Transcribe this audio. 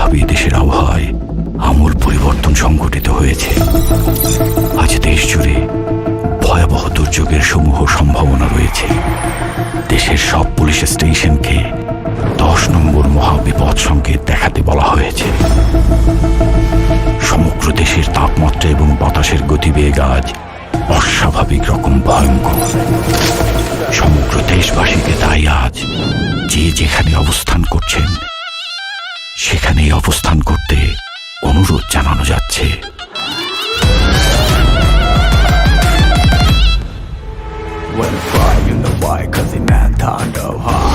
যেভাবে দেশের আবহাওয়ায় আমূল পরিবর্তন সংঘটিত হয়েছে, আজ দেশ জুড়ে ভয়াবহ দুর্যোগের সমূহ সম্ভাবনা রয়েছে। দেশের সব পুলিশ স্টেশনকে 10 নম্বর মহাবিপদ সংকেত দেখাতে বলা হয়েছে। সমগ্র দেশের তাপমাত্রা এবং বাতাসের গতিবেগ আজ অস্বাভাবিক রকম ভয়ঙ্কর। সমগ্র দেশবাসীকে তাই আজ যে যেখানে অবস্থান করছেন সেখানেই অবস্থান করতে অনুরোধ জানানো যাচ্ছে। When the fire in the white, cause the man turned up high.